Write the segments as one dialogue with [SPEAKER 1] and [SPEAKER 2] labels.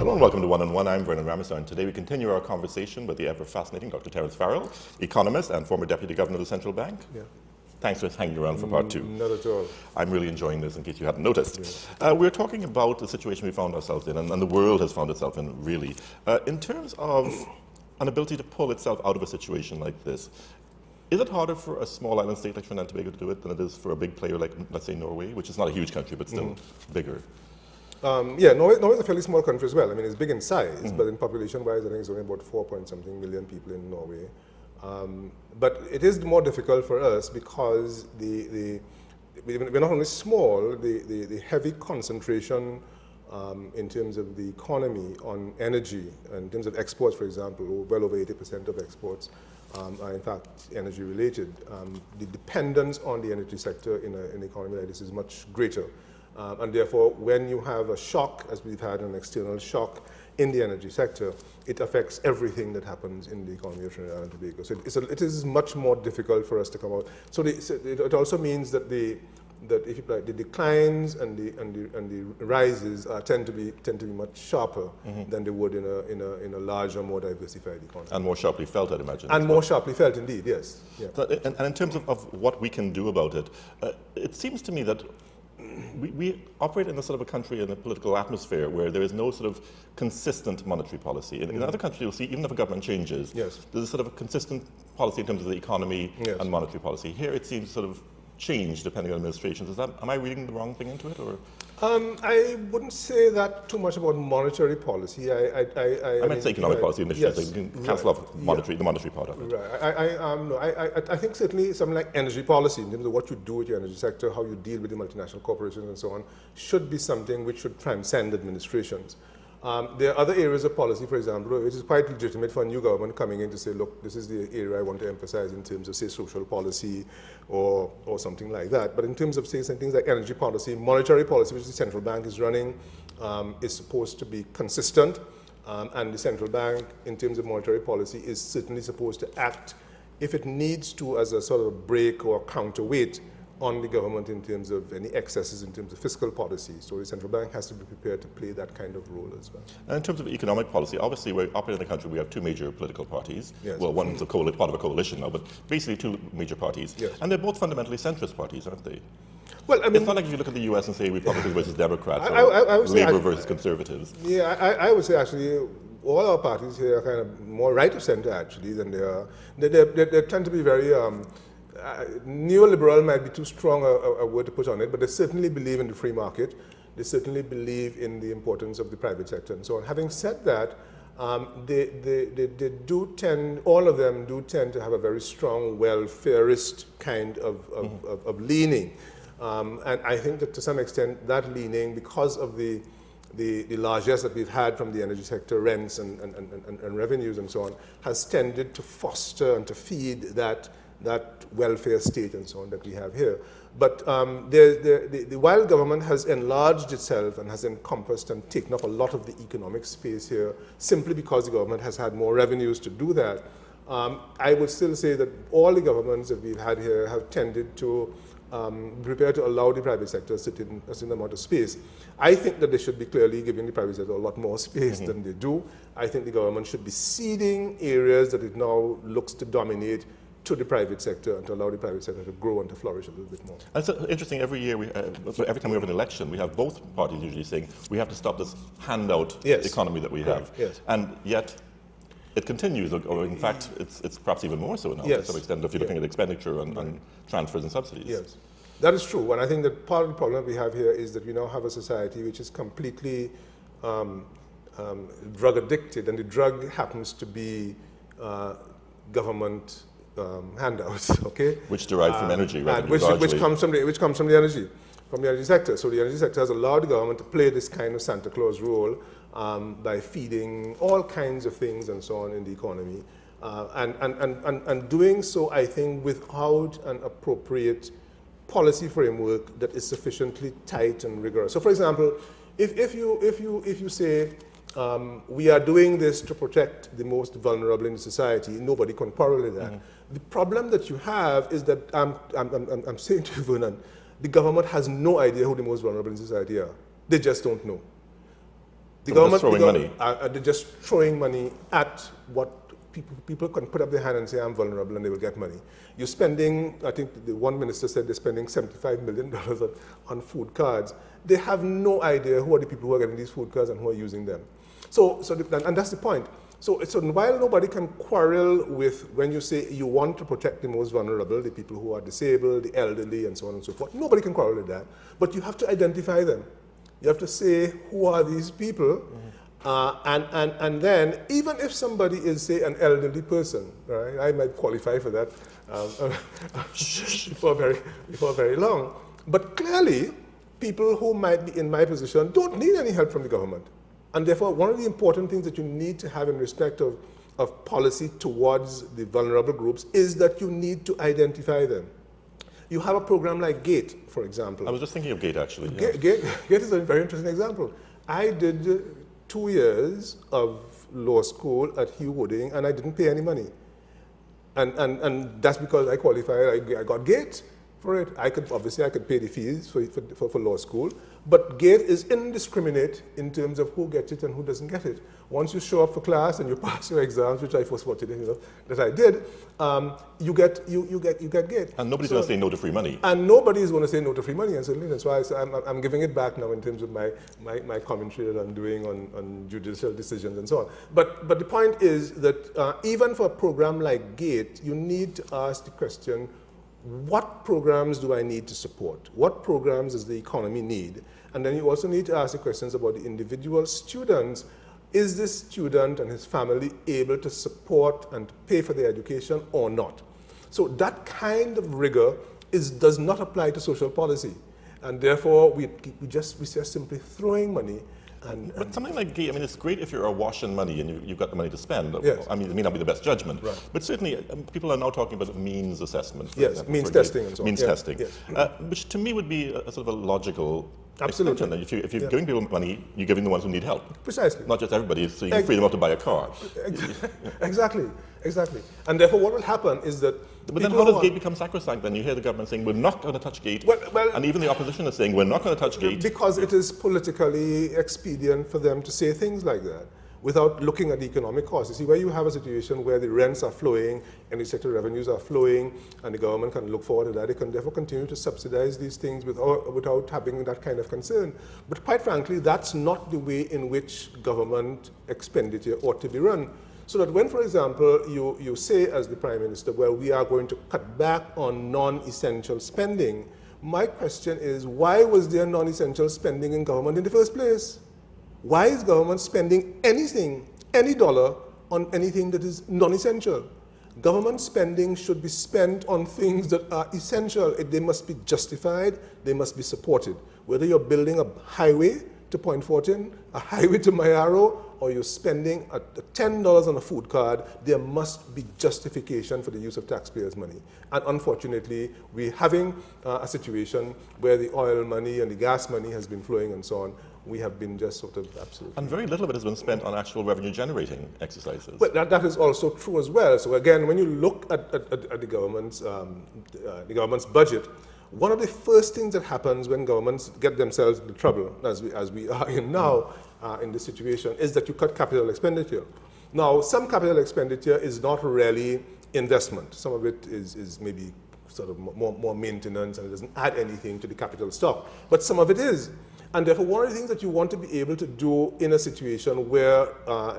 [SPEAKER 1] Hello and welcome to One on One. I'm Vernon Ramazar, and today we continue our conversation with the ever-fascinating Dr. Terrence Farrell, economist and former Deputy Governor of the Central Bank.
[SPEAKER 2] Yeah.
[SPEAKER 1] Thanks for hanging around for part two.
[SPEAKER 2] Not at all.
[SPEAKER 1] I'm really enjoying this, in case you hadn't noticed. We're talking about the situation we found ourselves in, and the world has found itself in, really. In terms of an ability to pull itself out of a situation like this, is it harder for a small island state like Trinidad and Tobago to do it than it is for a big player like, let's say, Norway, which is not a huge country, but still bigger?
[SPEAKER 2] Norway is a fairly small country as well. I mean, it's big in size, but in population-wise, I think it's only about 4-point-something million people in Norway. But it is more difficult for us because we're not only small, the heavy concentration in terms of the economy on energy, in terms of exports, for example, well over 80% of exports are in fact energy related. The dependence on the energy sector in an economy like this is much greater. And therefore, when you have a shock, as we've had an external shock in the energy sector, it affects everything that happens in the economy of Trinidad and Tobago. So it is much more difficult for us to come out. So it also means that if you like, the declines and the rises tend to be much sharper than they would in a larger, more diversified economy.
[SPEAKER 1] And more sharply felt, I'd imagine.
[SPEAKER 2] And more sharply felt, indeed, yes. Yeah.
[SPEAKER 1] So, and in terms of what we can do about it, it seems to me that we operate in a sort of a country in a political atmosphere where there is no sort of consistent monetary policy. In other countries, you'll see, even if a government changes, there's a sort of a consistent policy in terms of the economy and monetary policy. Here, it seems sort of change depending on administrations. Am I reading the wrong thing into it, or?
[SPEAKER 2] I wouldn't say that too much about monetary policy.
[SPEAKER 1] I meant economic policy initiatives. Yes, you can cancel off the monetary part of it.
[SPEAKER 2] Right. I think certainly something like energy policy, in terms of what you do with your energy sector, how you deal with the multinational corporations and so on, should be something which should transcend administrations. There are other areas of policy, for example, which is quite legitimate for a new government coming in to say, look, this is the area I want to emphasize in terms of, say, social policy or something like that. But in terms of, say, things like energy policy, monetary policy, which the central bank is running, is supposed to be consistent. And the central bank, in terms of monetary policy, is certainly supposed to act, if it needs to, as a sort of brake or counterweight on the government in terms of any excesses in terms of fiscal policy. So the central bank has to be prepared to play that kind of role as well.
[SPEAKER 1] And in terms of economic policy, obviously we operate in the country, we have two major political parties.
[SPEAKER 2] Yes.
[SPEAKER 1] Well, one's part of a coalition now, but basically two major parties.
[SPEAKER 2] Yes.
[SPEAKER 1] And they're both fundamentally centrist parties, aren't they?
[SPEAKER 2] Well, I mean,
[SPEAKER 1] it's not like if you look at the US and say Republicans versus Democrats,
[SPEAKER 2] I would say
[SPEAKER 1] Labour versus Conservatives.
[SPEAKER 2] Yeah, I would say actually all our parties here are kind of more right of center actually than they are. They tend to be very, neoliberal might be too strong a word to put on it, but they certainly believe in the free market. They certainly believe in the importance of the private sector and so on. Having said that, they do tend, all of them do tend to have a very strong welfarist kind of leaning. And I think that to some extent that leaning, because of the largesse that we've had from the energy sector, rents and revenues and so on, has tended to foster and to feed that welfare state and so on that we have here. But while government has enlarged itself and has encompassed and taken up a lot of the economic space here, simply because the government has had more revenues to do that, I would still say that all the governments that we've had here have tended to prepare to allow the private sector to sit in a certain amount of space. I think that they should be clearly giving the private sector a lot more space than they do. I think the government should be ceding areas that it now looks to dominate to the private sector and to allow the private sector to grow and to flourish a little bit more.
[SPEAKER 1] And it's interesting, every year, every time we have an election, we have both parties usually saying we have to stop this handout economy that we have.
[SPEAKER 2] Yes.
[SPEAKER 1] And yet it continues, or in fact, it's perhaps even more so now to some extent if you're looking at expenditure and transfers and subsidies.
[SPEAKER 2] Yes, that is true. And I think that part of the problem we have here is that we now have a society which is completely drug addicted, and the drug happens to be government handouts, okay?
[SPEAKER 1] Which derive from energy, right?
[SPEAKER 2] Which comes from the energy sector. So the energy sector has allowed the government to play this kind of Santa Claus role by feeding all kinds of things and so on in the economy, and doing so, I think, without an appropriate policy framework that is sufficiently tight and rigorous. So, for example, if you say we are doing this to protect the most vulnerable in society, nobody can quarrel that. The problem that you have is that I'm saying to you, Vernon, the government has no idea who the most vulnerable in society are. They just don't know. The
[SPEAKER 1] So
[SPEAKER 2] government,
[SPEAKER 1] just throwing money.
[SPEAKER 2] They're just throwing money at what people can put up their hand and say, I'm vulnerable, and they will get money. You're spending, I think the one minister said they're spending $75 million on food cards. They have no idea who are the people who are getting these food cards and who are using them. And that's the point. So while nobody can quarrel with when you say you want to protect the most vulnerable, the people who are disabled, the elderly, and so on and so forth, nobody can quarrel with that. But you have to identify them. You have to say, who are these people? And then, even if somebody is, say, an elderly person, right, I might qualify for that before very long. But clearly, people who might be in my position don't need any help from the government. And therefore, one of the important things that you need to have in respect of policy towards the vulnerable groups is that you need to identify them. You have a program like GATE, for example.
[SPEAKER 1] I was just thinking of GATE, actually.
[SPEAKER 2] GATE is a very interesting example. I did 2 years of law school at Hugh Wooding, and I didn't pay any money. And that's because I qualified. I got GATE for it. I could pay the fees for law school, but GATE is indiscriminate in terms of who gets it and who doesn't get it. Once you show up for class and you pass your exams, which I was fortunate that I did, you get GATE.
[SPEAKER 1] And nobody's going to say no to free money.
[SPEAKER 2] And nobody is going to say no to free money, and certainly that's why I'm giving it back now in terms of my commentary that I'm doing on judicial decisions and so on. But the point is that even for a program like GATE, you need to ask the question, what programs do I need to support? What programs does the economy need? And then you also need to ask the questions about the individual students. Is this student and his family able to support and pay for their education or not? So that kind of rigor does not apply to social policy. And therefore, we're just simply throwing money.
[SPEAKER 1] But something like GATE, I mean, it's great if you're awash in money and you've got the money to spend.
[SPEAKER 2] Yes.
[SPEAKER 1] I mean, it may not be the best judgment.
[SPEAKER 2] Right.
[SPEAKER 1] But certainly, people are now talking about means assessment. For
[SPEAKER 2] Yes,
[SPEAKER 1] example,
[SPEAKER 2] means
[SPEAKER 1] for
[SPEAKER 2] testing
[SPEAKER 1] GATE.
[SPEAKER 2] and so on.
[SPEAKER 1] Means
[SPEAKER 2] Yes,
[SPEAKER 1] testing.
[SPEAKER 2] yes.
[SPEAKER 1] Which to me would be a sort of a logical
[SPEAKER 2] Absolutely.
[SPEAKER 1] extension. If you're giving people money, you're giving the ones who need help.
[SPEAKER 2] Precisely.
[SPEAKER 1] Not just everybody, so you can free them up to buy a car.
[SPEAKER 2] Exactly. And therefore, what will happen is that.
[SPEAKER 1] But then how does GATE become sacrosanct? Then you hear the government saying, we're not going to touch GATE.
[SPEAKER 2] Well,
[SPEAKER 1] and even the opposition is saying, we're not going to touch GATE.
[SPEAKER 2] Because it is politically expedient for them to say things like that without looking at the economic costs. You see, where you have a situation where the rents are flowing and the sector revenues are flowing, and the government can look forward to that, they can therefore continue to subsidize these things without having that kind of concern. But quite frankly, that's not the way in which government expenditure ought to be run. So that when, for example, you say as the Prime Minister, well, we are going to cut back on non-essential spending, my question is, why was there non-essential spending in government in the first place? Why is government spending anything, any dollar, on anything that is non-essential? Government spending should be spent on things that are essential. They must be justified, they must be supported. Whether you're building a highway to Point Fortin, a highway to Mayaro, or you're spending $10 on a food card, there must be justification for the use of taxpayers' money. And unfortunately, we're having a situation where the oil money and the gas money has been flowing and so on. We have been just sort of absolutely.
[SPEAKER 1] And very little of it has been spent on actual revenue-generating exercises.
[SPEAKER 2] But that is also true as well. So again, when you look at the government's budget, one of the first things that happens when governments get themselves into trouble, as we are in now in this situation, is that you cut capital expenditure. Now, some capital expenditure is not really investment. Some of it is maybe sort of more maintenance, and it doesn't add anything to the capital stock. But some of it is. And therefore, one of the things that you want to be able to do in a situation where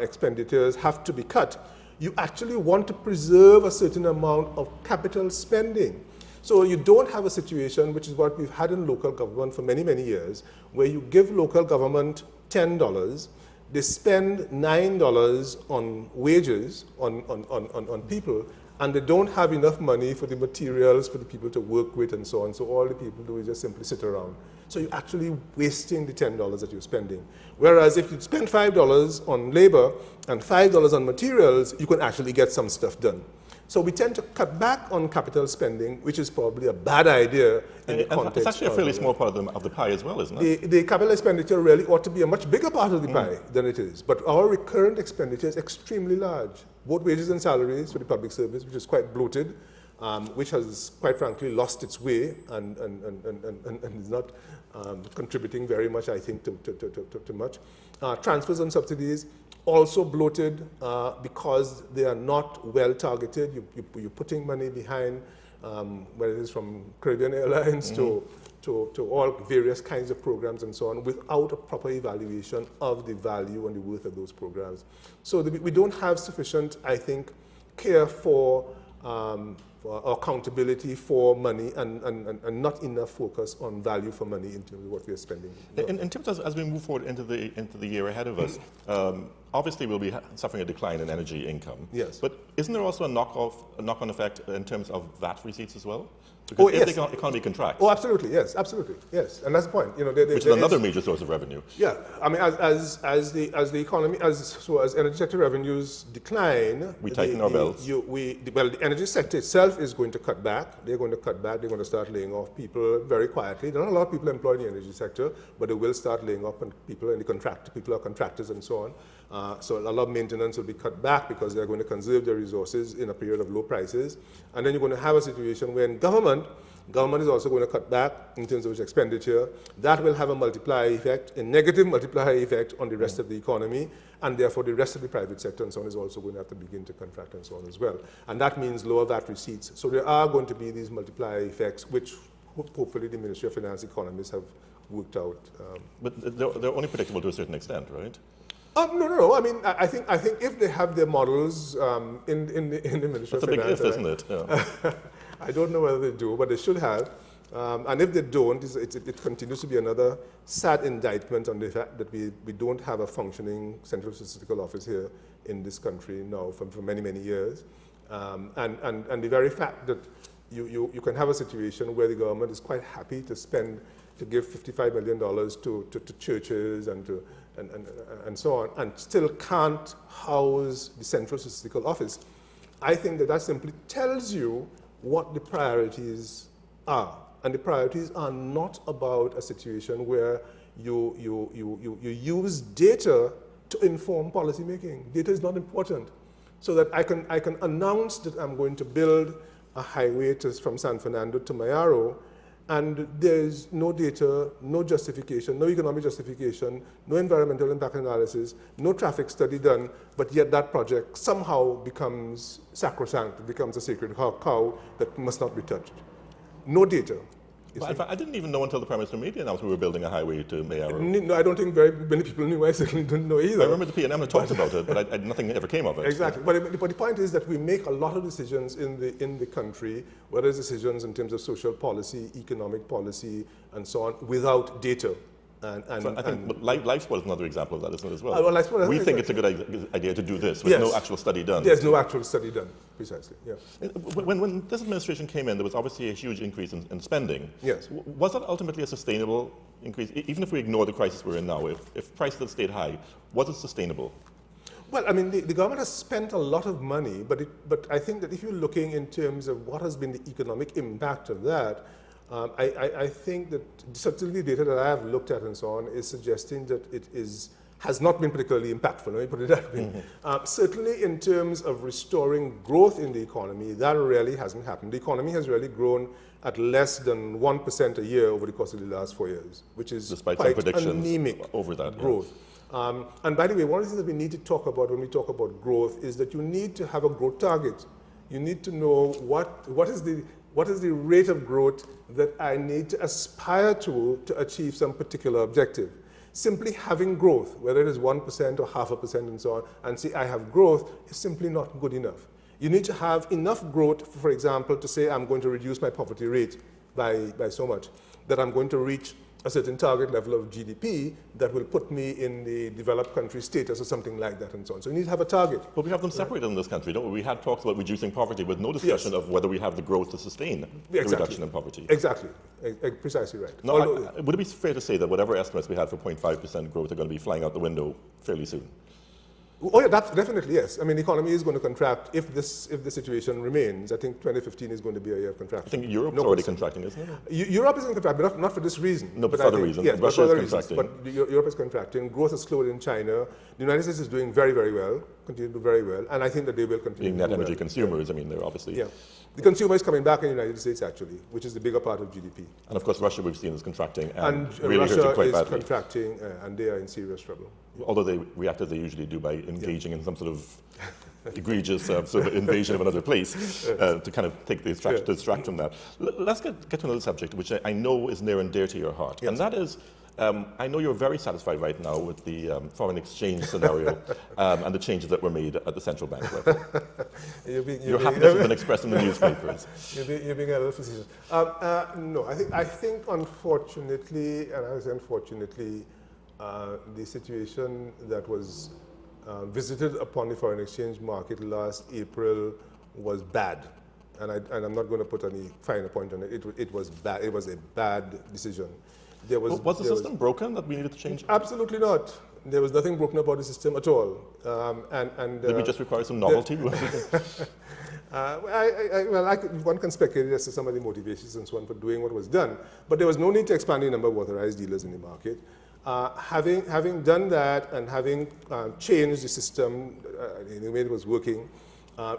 [SPEAKER 2] expenditures have to be cut, you actually want to preserve a certain amount of capital spending. So you don't have a situation, which is what we've had in local government for many, many years, where you give local government $10, they spend $9 on wages, on people, and they don't have enough money for the materials for the people to work with and so on. So all the people do is just simply sit around. So you're actually wasting the $10 that you're spending. Whereas if you spend $5 on labor and $5 on materials, you can actually get some stuff done. So we tend to cut back on capital spending, which is probably a bad idea in the context.
[SPEAKER 1] It's actually a fairly small part of the pie as well, isn't it?
[SPEAKER 2] The capital expenditure really ought to be a much bigger part of the pie than it is. But our recurrent expenditure is extremely large. Both wages and salaries for the public service, which is quite bloated, which has, quite frankly, lost its way and is not contributing very much, I think, to much. Transfers and subsidies also bloated because they are not well targeted. You're putting money behind, whether it is from Caribbean Airlines to all various kinds of programs and so on, without a proper evaluation of the value and the worth of those programs. So we don't have sufficient, I think, care for accountability for money and not enough focus on value for money in terms of what we are spending.
[SPEAKER 1] In terms of, as we move forward into the year ahead of us, obviously we'll be suffering a decline in energy income.
[SPEAKER 2] Yes.
[SPEAKER 1] But isn't there also a knock-on effect in terms of VAT receipts as well? Because if the economy contracts.
[SPEAKER 2] Oh, absolutely, yes, absolutely, yes, and that's the point.
[SPEAKER 1] Which is another major source of revenue.
[SPEAKER 2] Yeah, I mean, as the economy, as energy sector revenues decline,
[SPEAKER 1] we tighten our belts.
[SPEAKER 2] The energy sector itself is going to cut back. They're going to cut back. They're going to start laying off people very quietly. There are not a lot of people employed in the energy sector, but they will start laying off people, and people are contractors and so on. So a lot of maintenance will be cut back because they're going to conserve their resources in a period of low prices. And then you're going to have a situation where government is also going to cut back in terms of its expenditure. That will have a multiplier effect, a negative multiplier effect on the rest of the economy, and therefore the rest of the private sector and so on is also going to have to begin to contract and so on as well. And that means lower VAT receipts. So there are going to be these multiplier effects, which hopefully the Ministry of Finance economists have worked out.
[SPEAKER 1] But they're only predictable to a certain extent, right?
[SPEAKER 2] No. I mean, I think if they have their models in the Ministry of Finance. That's a big if,
[SPEAKER 1] isn't it? Yeah.
[SPEAKER 2] I don't know whether they do, but they should have. And if they don't, it continues to be another sad indictment on the fact that we don't have a functioning Central Statistical Office here in this country now for many, many years. And the very fact that you can have a situation where the government is quite happy to give $55 million to churches and so on, and still can't house the Central Statistical Office. I think that simply tells you what the priorities are. And the priorities are not about a situation where you use data to inform policy making. Data is not important. So that I can announce that I'm going to build a highway from San Fernando to Mayaro, and there's no data, no justification, no economic justification, no environmental impact analysis, no traffic study done, but yet that project somehow becomes sacrosanct, becomes a sacred cow that must not be touched. No data.
[SPEAKER 1] Well, in fact, I didn't even know until the Prime Minister made the announcement we were building a highway to Mayaro.
[SPEAKER 2] No, I don't think very many people knew. I certainly didn't know either.
[SPEAKER 1] I remember the PNM had talked about it, but nothing ever came of it.
[SPEAKER 2] Exactly. But the point is that we make a lot of decisions in the country, whether it's decisions in terms of social policy, economic policy, and so on, without data.
[SPEAKER 1] So I think life support is another example of that, isn't it, as well? We think it's a good idea to do this with no actual study done.
[SPEAKER 2] There's no actual study done, precisely, yeah.
[SPEAKER 1] When this administration came in, there was obviously a huge increase in spending.
[SPEAKER 2] Yes.
[SPEAKER 1] Was that ultimately a sustainable increase? Even if we ignore the crisis we're in now, if prices had stayed high, was it sustainable?
[SPEAKER 2] Well, I mean, the government has spent a lot of money, but I think that if you're looking in terms of what has been the economic impact of that, I think that certainly the data that I have looked at and so on is suggesting that has not been particularly impactful, let me put it that way. Certainly in terms of restoring growth in the economy, that really hasn't happened. The economy has really grown at less than 1% a year over the course of the last 4 years, which is
[SPEAKER 1] despite
[SPEAKER 2] quite
[SPEAKER 1] some predictions
[SPEAKER 2] anemic
[SPEAKER 1] over that
[SPEAKER 2] growth. Yeah. And by the way, one of the things that we need to talk about when we talk about growth is that you need to have a growth target. You need to know what is the rate of growth that I need to aspire to achieve some particular objective. Simply having growth, whether it is 1% or 0.5% and so on, and say I have growth is simply not good enough. You need to have enough growth, for example, to say I'm going to reduce my poverty rate by so much, that I'm going to reach a certain target level of GDP that will put me in the developed country status or something like that and so on. So you need to have a target.
[SPEAKER 1] But we have them separated in this country, don't we? We had talks about reducing poverty with no discussion of whether we have the growth to sustain the reduction in poverty.
[SPEAKER 2] Exactly. Precisely right.
[SPEAKER 1] No, would it be fair to say that whatever estimates we had for 0.5% growth are going to be flying out the window fairly soon?
[SPEAKER 2] Oh yeah, that's definitely yes. I mean, the economy is going to contract if the situation remains. I think 2015 is going to be a year of contraction.
[SPEAKER 1] I think Europe's already contracting, isn't it?
[SPEAKER 2] Europe is in contract, but not for this reason.
[SPEAKER 1] No, but for other reasons.
[SPEAKER 2] Yes,
[SPEAKER 1] Russia
[SPEAKER 2] for other
[SPEAKER 1] is contracting.
[SPEAKER 2] reasons. But Europe is contracting. Growth has slowed in China. The United States is doing very, very well, continue to do very well, and I think that they will continue
[SPEAKER 1] Being
[SPEAKER 2] to
[SPEAKER 1] net
[SPEAKER 2] do
[SPEAKER 1] energy
[SPEAKER 2] well.
[SPEAKER 1] consumers, I mean, they're obviously...
[SPEAKER 2] Yeah. The consumer is coming back in the United States, actually, which is the bigger part of GDP.
[SPEAKER 1] And of course, Russia we've seen is contracting and really
[SPEAKER 2] Russia
[SPEAKER 1] hurting quite
[SPEAKER 2] is
[SPEAKER 1] badly.
[SPEAKER 2] contracting, and they are in serious trouble.
[SPEAKER 1] Although they react as they usually do by engaging in some sort of egregious sort of invasion of another place to kind of take the distract from that. Let's get to another subject, which I know is near and dear to your heart, and that is, I know you're very satisfied right now with the foreign exchange scenario and the changes that were made at the central bank level. Your happiness has been expressed in the newspapers.
[SPEAKER 2] You're being a little facetious. No, I think unfortunately, and I say unfortunately, the situation that was visited upon the foreign exchange market last April was bad. And I'm not going to put any finer point on it. It was bad. It was a bad decision.
[SPEAKER 1] Was the system broken that we needed to change?
[SPEAKER 2] Absolutely not. There was nothing broken about the system at all.
[SPEAKER 1] Did we just require some novelty?
[SPEAKER 2] One can speculate as to some of the motivations and so on for doing what was done, but there was no need to expand the number of authorized dealers in the market. Having done that and having changed the system in the way it was working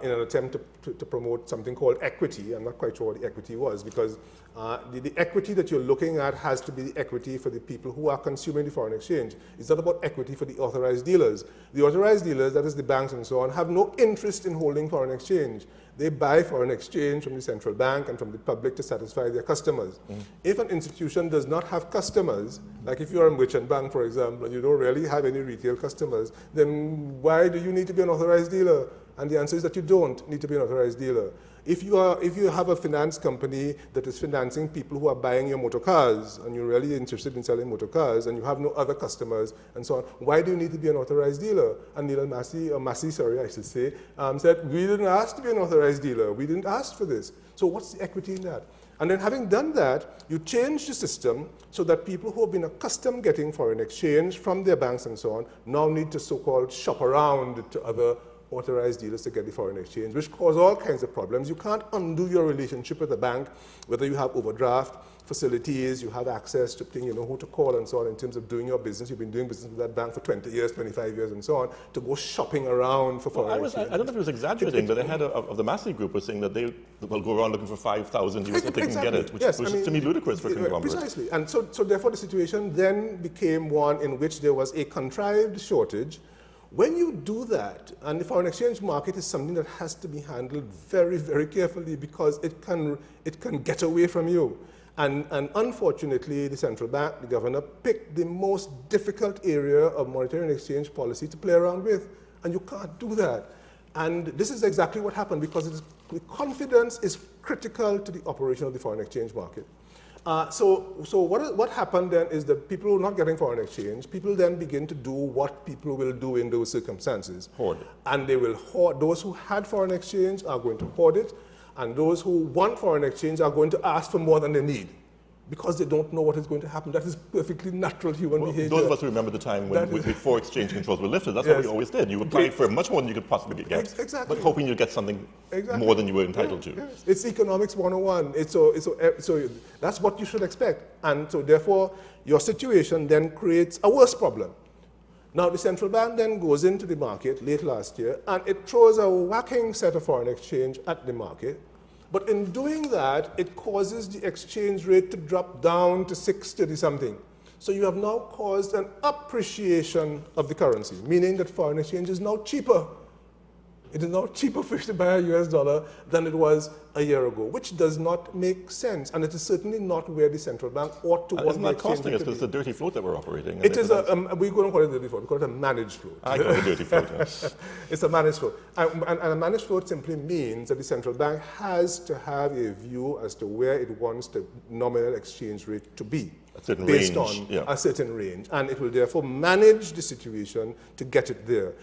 [SPEAKER 2] in an attempt to promote something called equity, I'm not quite sure what the equity was, because the equity that you're looking at has to be the equity for the people who are consuming the foreign exchange. It's not about equity for the authorized dealers. The authorized dealers, that is the banks and so on, have no interest in holding foreign exchange. They buy foreign exchange from the central bank and from the public to satisfy their customers. If an institution does not have customers, like if you're a merchant bank, for example, and you don't really have any retail customers, then why do you need to be an authorized dealer? And the answer is that you don't need to be an authorized dealer. If you have a finance company that is financing people who are buying your motor cars, and you're really interested in selling motor cars, and you have no other customers, and so on, why do you need to be an authorized dealer? And Neil Massey, said, we didn't ask to be an authorized dealer. We didn't ask for this. So what's the equity in that? And then having done that, you change the system so that people who have been accustomed getting foreign exchange from their banks and so on now need to so-called shop around to other authorized dealers to get the foreign exchange, which cause all kinds of problems. You can't undo your relationship with the bank, whether you have overdraft facilities, you have access to things, you know who to call and so on in terms of doing your business. You've been doing business with that bank for 20 years, 25 years and so on, to go shopping around for foreign exchange.
[SPEAKER 1] I don't know if it was exaggerating, but the head of the Massey group was saying that they will go around looking for 5,000 euros if they can get it, which was to me ludicrous for a conglomerate.
[SPEAKER 2] Precisely. And so therefore the situation then became one in which there was a contrived shortage. When you do that, and the foreign exchange market is something that has to be handled very, very carefully because it can get away from you. And unfortunately, the central bank, the governor, picked the most difficult area of monetary and exchange policy to play around with, and you can't do that. And this is exactly what happened because the confidence is critical to the operation of the foreign exchange market. So what happened then is that people who are not getting foreign exchange, people then begin to do what people will do in those circumstances.
[SPEAKER 1] Hoard.
[SPEAKER 2] And they will hoard. Those who had foreign exchange are going to hoard it, and those who want foreign exchange are going to ask for more than they need because they don't know what is going to happen. That is perfectly natural human behavior.
[SPEAKER 1] Those of us who remember the time when before exchange controls were lifted, that's what we always did. You applied for much more than you could possibly get,
[SPEAKER 2] exactly.
[SPEAKER 1] but hoping you'd get something more than you were entitled to.
[SPEAKER 2] Yes. It's economics 101. So that's what you should expect. And so therefore, your situation then creates a worse problem. Now, the central bank then goes into the market late last year, and it throws a whacking set of foreign exchange at the market. But in doing that, it causes the exchange rate to drop down to 630 something. So you have now caused an appreciation of the currency, meaning that foreign exchange is now cheaper. It is now cheaper for you to buy a US dollar than it was a year ago, which does not make sense. And it is certainly not where the central bank ought to want
[SPEAKER 1] Isn't
[SPEAKER 2] the
[SPEAKER 1] that
[SPEAKER 2] exchange
[SPEAKER 1] costing
[SPEAKER 2] rate
[SPEAKER 1] us
[SPEAKER 2] to
[SPEAKER 1] because
[SPEAKER 2] be.
[SPEAKER 1] it's a dirty float that we're operating?
[SPEAKER 2] It is we don't call it a dirty float, we call it a managed float.
[SPEAKER 1] I call it a dirty float. Yeah.
[SPEAKER 2] It's a managed float. And a managed float simply means that the central bank has to have a view as to where it wants the nominal exchange rate to be.
[SPEAKER 1] A certain
[SPEAKER 2] based
[SPEAKER 1] range,
[SPEAKER 2] on a certain range. And it will therefore manage the situation to get it there.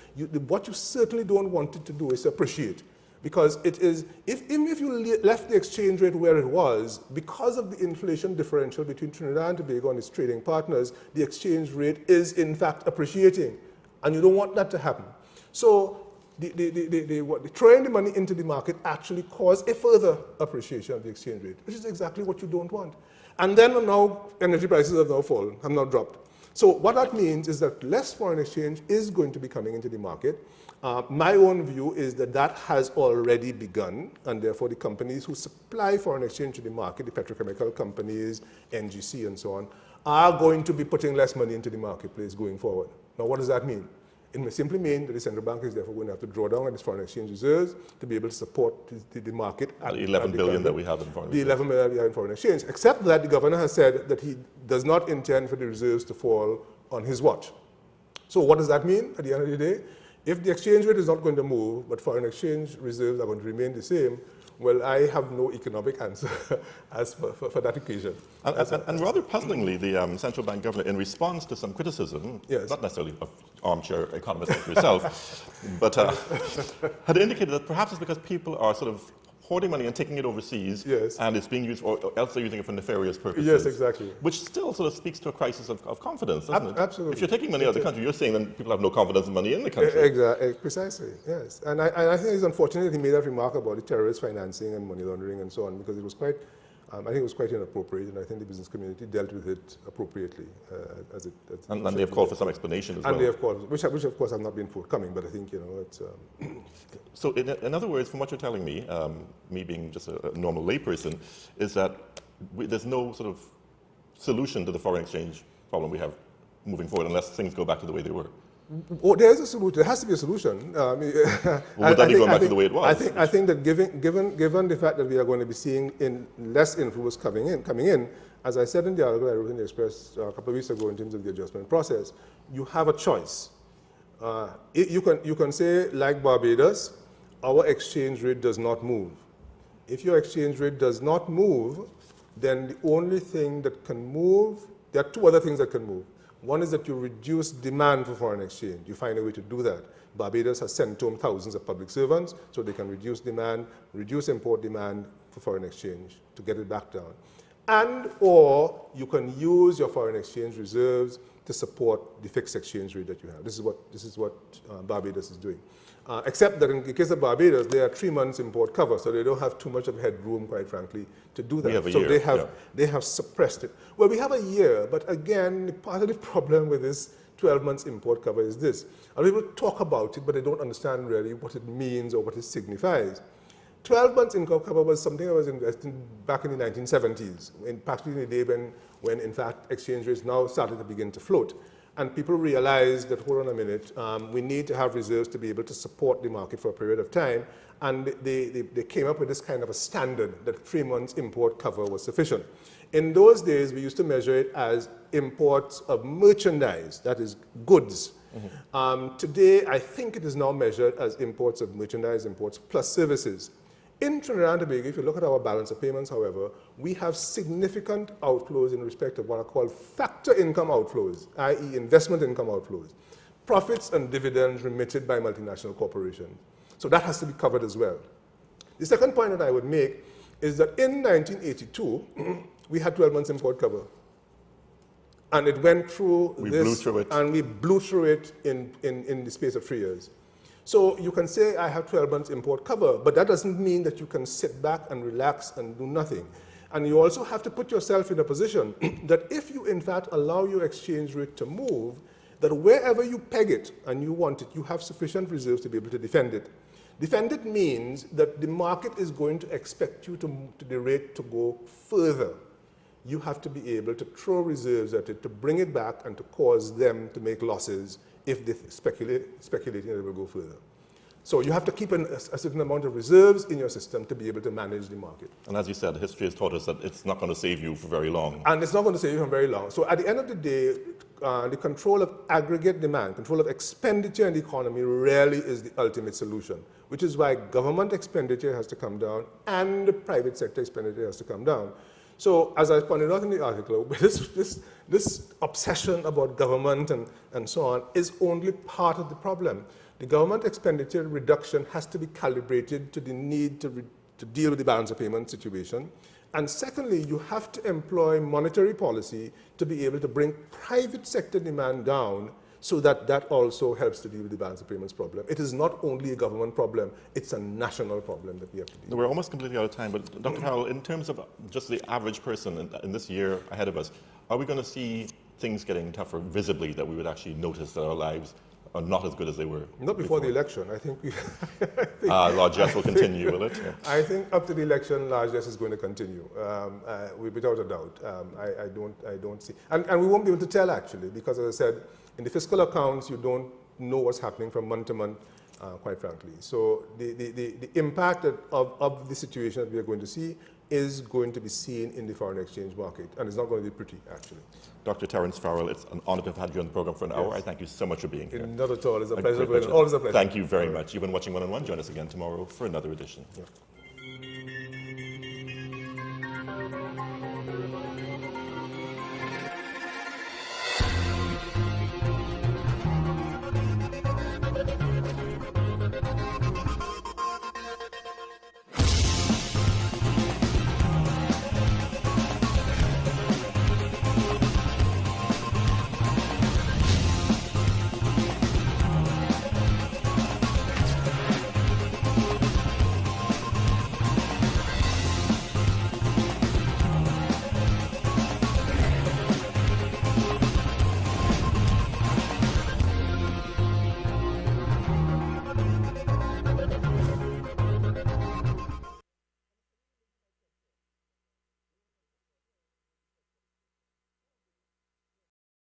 [SPEAKER 2] What you certainly don't want it to do is appreciate. Because it is, even if you left the exchange rate where it was, because of the inflation differential between Trinidad and Tobago and its trading partners, the exchange rate is in fact appreciating. And you don't want that to happen. So throwing the money into the market actually caused a further appreciation of the exchange rate, which is exactly what you don't want. And then now energy prices have now fallen, have now dropped. So what that means is that less foreign exchange is going to be coming into the market. My own view is that that has already begun, and therefore the companies who supply foreign exchange to the market, the petrochemical companies, NGC and so on, are going to be putting less money into the marketplace going forward. Now what does that mean? It may simply mean that the central bank is therefore going to have to draw down on its foreign exchange reserves to be able to support the market.
[SPEAKER 1] The 11 billion that we have in foreign exchange.
[SPEAKER 2] The 11 billion we have in foreign exchange, except that the governor has said that he does not intend for the reserves to fall on his watch. So what does that mean at the end of the day? If the exchange rate is not going to move, but foreign exchange reserves are going to remain the same, well, I have no economic answer as for that occasion.
[SPEAKER 1] And rather puzzlingly, the central bank governor, in response to some criticism,
[SPEAKER 2] yes,
[SPEAKER 1] not necessarily of armchair economists like yourself, but had indicated that perhaps it's because people are sort of hoarding money and taking it overseas,
[SPEAKER 2] yes,
[SPEAKER 1] and it's being used, or else they're using it for nefarious purposes.
[SPEAKER 2] Yes, exactly.
[SPEAKER 1] Which still sort of speaks to a crisis of confidence, doesn't it?
[SPEAKER 2] Absolutely.
[SPEAKER 1] If you're taking money out of the country, you're saying that people have no confidence in money in the country.
[SPEAKER 2] Exactly, precisely, yes. And I think it's unfortunate he made that remark about the terrorist financing and money laundering and so on, because it was quite, I think it was quite inappropriate, and I think the business community dealt with it appropriately.
[SPEAKER 1] And they have called for some explanation as well.
[SPEAKER 2] And they have called, which of course have not been forthcoming, but I think, you know, it's...
[SPEAKER 1] So in other words, from what you're telling me, me being just a normal layperson, is that there's no sort of solution to the foreign exchange problem we have moving forward unless things go back to the way they were.
[SPEAKER 2] Oh, there's a solution. There has to be a solution.
[SPEAKER 1] Well, would that be going back to the way it was?
[SPEAKER 2] I think that given the fact that we are going to be seeing less inflows coming in, as I said in the article I wrote in the Express a couple of weeks ago in terms of the adjustment process, you have a choice. You can say, like Barbados, our exchange rate does not move. If your exchange rate does not move, then the only thing that can move, there are two other things that can move. One is that you reduce demand for foreign exchange. You find a way to do that. Barbados has sent home thousands of public servants, so they can reduce demand, reduce import demand for foreign exchange to get it back down. And or you can use your foreign exchange reserves to support the fixed exchange rate that you have. This is what Barbados is doing. Except that in the case of Barbados, they are 3 months import cover, so they don't have too much of headroom, quite frankly, to do that.
[SPEAKER 1] We have a
[SPEAKER 2] so
[SPEAKER 1] year,
[SPEAKER 2] they have suppressed it. Well, we have a year, but again, part of the problem with this 12 months import cover is this. A lot of people talk about it, but they don't understand really what it means or what it signifies. 12 months import cover was something I was investing back in the 1970s, practically in the day when in fact exchange rates now started to begin to float. And people realized that, hold on a minute, we need to have reserves to be able to support the market for a period of time. And they came up with this kind of a standard that 3 months import cover was sufficient. In those days, we used to measure it as imports of merchandise, that is goods. Mm-hmm. Today, I think it is now measured as imports of merchandise, imports plus services. In Trinidad and Tobago, if you look at our balance of payments, however, we have significant outflows in respect of what are called factor income outflows, i.e. investment income outflows, profits and dividends remitted by multinational corporations. So that has to be covered as well. The second point that I would make is that in 1982, we had 12 months import cover. And it went through and we blew through it in the space of 3 years. So you can say, I have 12 months import cover, but that doesn't mean that you can sit back and relax and do nothing. And you also have to put yourself in a position that if you in fact allow your exchange rate to move, that wherever you peg it and you want it, you have sufficient reserves to be able to defend it. Defend it means that the market is going to expect you to the rate to go further. You have to be able to throw reserves at it, to bring it back and to cause them to make losses if they speculating that it will go further. So you have to keep a certain amount of reserves in your system to be able to manage the market.
[SPEAKER 1] And as you said, history has taught us that it's not going to save you for very long.
[SPEAKER 2] And it's not going to save you for very long. So at the end of the day, the control of aggregate demand, control of expenditure in the economy really is the ultimate solution, which is why government expenditure has to come down and the private sector expenditure has to come down. So as I pointed out in the article, this obsession about government and so on is only part of the problem. The government expenditure reduction has to be calibrated to the need to deal with the balance of payment situation. And secondly, you have to employ monetary policy to be able to bring private sector demand down so that also helps to deal with the balance of payments problem. It is not only a government problem, it's a national problem that we have to deal with.
[SPEAKER 1] We're almost completely out of time, but Dr. Farrell, in terms of just the average person in this year ahead of us, are we going to see things getting tougher visibly, that we would actually notice that our lives are not as good as they were?
[SPEAKER 2] Not before the election. I think
[SPEAKER 1] largesse will continue, will it? Yeah.
[SPEAKER 2] I think up to the election, largesse is going to continue, without a doubt. I don't see, and we won't be able to tell actually, because as I said, in the fiscal accounts, you don't know what's happening from month to month, quite frankly. So the impact of the situation that we are going to see is going to be seen in the foreign exchange market, and it's not going to be pretty, actually.
[SPEAKER 1] Dr. Terrence Farrell, it's an honor to have had you on the program for an hour. I thank you so much for being here.
[SPEAKER 2] Not at all. It's a pleasure.
[SPEAKER 1] Great pleasure.
[SPEAKER 2] Always a pleasure.
[SPEAKER 1] Thank you very much. You've been watching One-on-One. Join us again tomorrow for another edition.
[SPEAKER 2] Yeah.